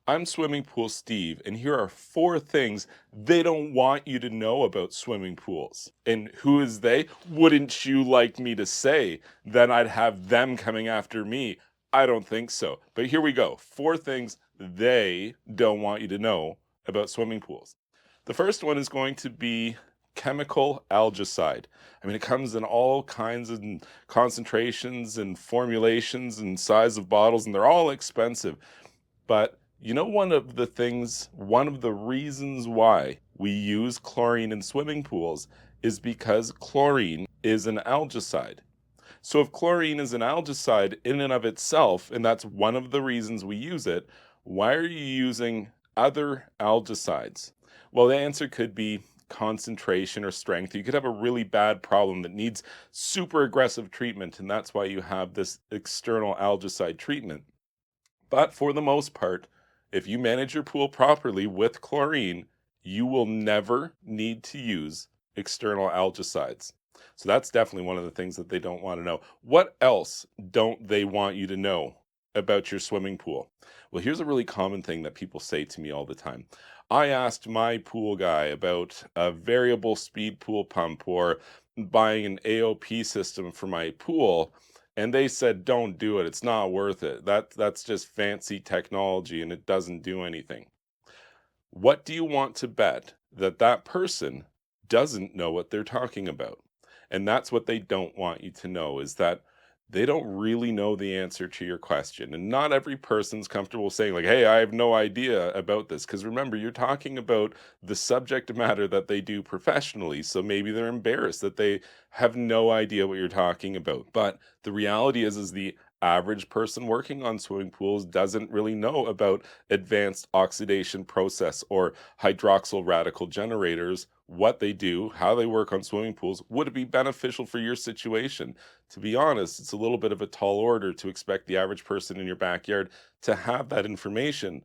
I'm Swimming Pool Steve, and here are four things they don't want you to know about swimming pools. And who is they? Wouldn't you like me to say? Then I'd have them coming after me. I don't think so. But here we go. Four things they don't want you to know about swimming pools. The first one is going to be chemical algicide. I mean, it comes in all kinds of concentrations and formulations and size of bottles, and they're all expensive. But one of the reasons why we use chlorine in swimming pools is because chlorine is an algicide. So if chlorine is an algicide in and of itself, and that's one of the reasons we use it, why are you using other algicides? Well, the answer could be concentration or strength. You could have a really bad problem that needs super aggressive treatment, and that's why you have this external algicide treatment. But for the most part, if you manage your pool properly with chlorine, you will never need to use external algicides. So that's definitely one of the things that they don't want to know. What else don't they want you to know about your swimming pool? Well, here's a really common thing that people say to me all the time. I asked my pool guy about a variable speed pool pump or buying an AOP system for my pool, and they said, "Don't do it. It's not worth it. That's just fancy technology and it doesn't do anything." What do you want to bet that that person doesn't know what they're talking about? And that's what they don't want you to know, is that they don't really know the answer to your question. And not every person's comfortable saying, like, "Hey, I have no idea about this." Because remember, you're talking about the subject matter that they do professionally. So maybe they're embarrassed that they have no idea what you're talking about. But the reality is the average person working on swimming pools doesn't really know about advanced oxidation process or hydroxyl radical generators, what they do, how they work on swimming pools. Would it be beneficial for your situation? To be honest, it's a little bit of a tall order to expect the average person in your backyard to have that information,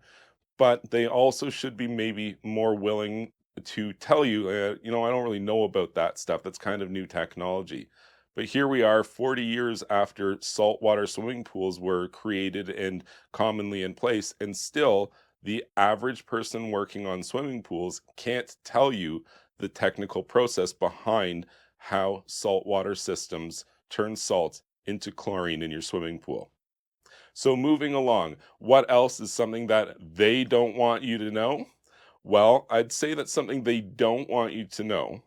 but they also should be maybe more willing to tell you, I don't really know about that stuff. That's kind of new technology. But here we are 40 years after saltwater swimming pools were created and commonly in place, and still the average person working on swimming pools can't tell you the technical process behind how saltwater systems turn salt into chlorine in your swimming pool. So moving along, what else is something that they don't want you to know? Well, I'd say that something they don't want you to know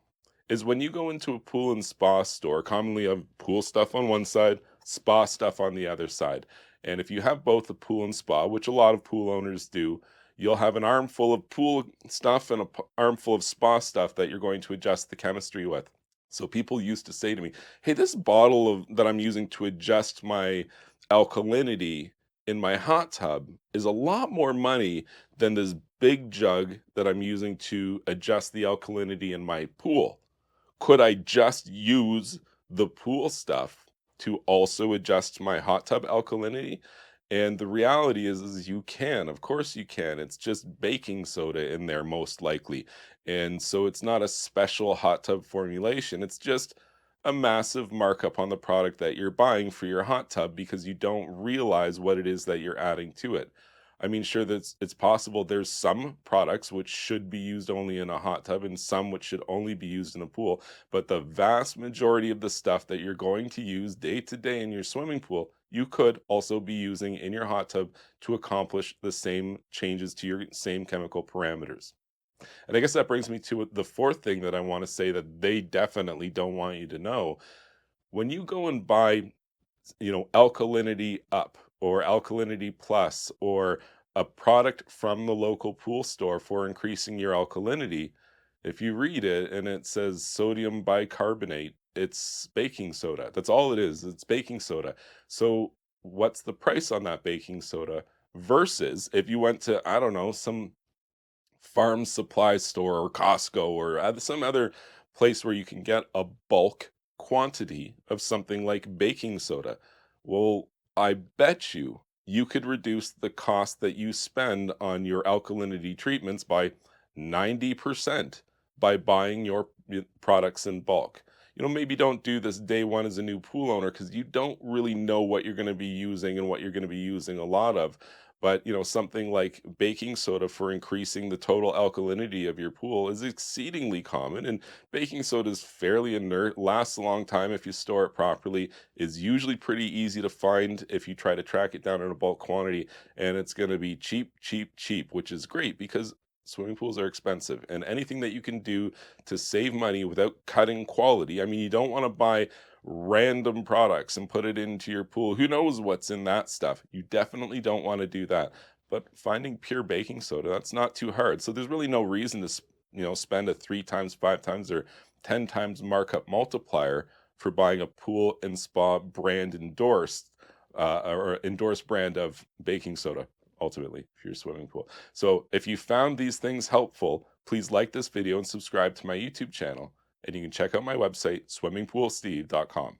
is when you go into a pool and spa store, commonly of pool stuff on one side, spa stuff on the other side. And if you have both the pool and spa, which a lot of pool owners do, you'll have an armful of pool stuff and armful of spa stuff that you're going to adjust the chemistry with. So people used to say to me, "Hey, this bottle of that I'm using to adjust my alkalinity in my hot tub is a lot more money than this big jug that I'm using to adjust the alkalinity in my pool. Could I just use the pool stuff to also adjust my hot tub alkalinity?" And the reality is you can. Of course you can. It's just baking soda in there most likely. And so it's not a special hot tub formulation. It's just a massive markup on the product that you're buying for your hot tub because you don't realize what it is that you're adding to it. I mean, sure, that's it's possible there's some products which should be used only in a hot tub and some which should only be used in a pool, but the vast majority of the stuff that you're going to use day to day in your swimming pool, you could also be using in your hot tub to accomplish the same changes to your same chemical parameters. And I guess that brings me to the fourth thing that I want to say that they definitely don't want you to know. When you go and buy, alkalinity up or alkalinity plus or a product from the local pool store for increasing your alkalinity, if you read it and it says sodium bicarbonate, it's baking soda. That's all it is. It's baking soda. So what's the price on that baking soda versus if you went to, I don't know, some farm supply store or Costco or some other place where you can get a bulk quantity of something like baking soda. Well, I bet you could reduce the cost that you spend on your alkalinity treatments by 90% by buying your products in bulk. Maybe don't do this day one as a new pool owner because you don't really know what you're going to be using and what you're going to be using a lot of. But, something like baking soda for increasing the total alkalinity of your pool is exceedingly common. And baking soda is fairly inert, lasts a long time if you store it properly, is usually pretty easy to find if you try to track it down in a bulk quantity. And it's going to be cheap, cheap, cheap, which is great because swimming pools are expensive. And anything that you can do to save money without cutting quality. I mean, you don't want to buy random products and put it into your pool. Who knows what's in that stuff? You definitely don't want to do that. But finding pure baking soda, that's not too hard. So there's really no reason to, spend a 3 times, 5 times, or 10 times markup multiplier for buying a pool and spa brand endorsed or endorsed brand of baking soda, ultimately, for your swimming pool. So if you found these things helpful, please like this video and subscribe to my YouTube channel. And you can check out my website, swimmingpoolsteve.com.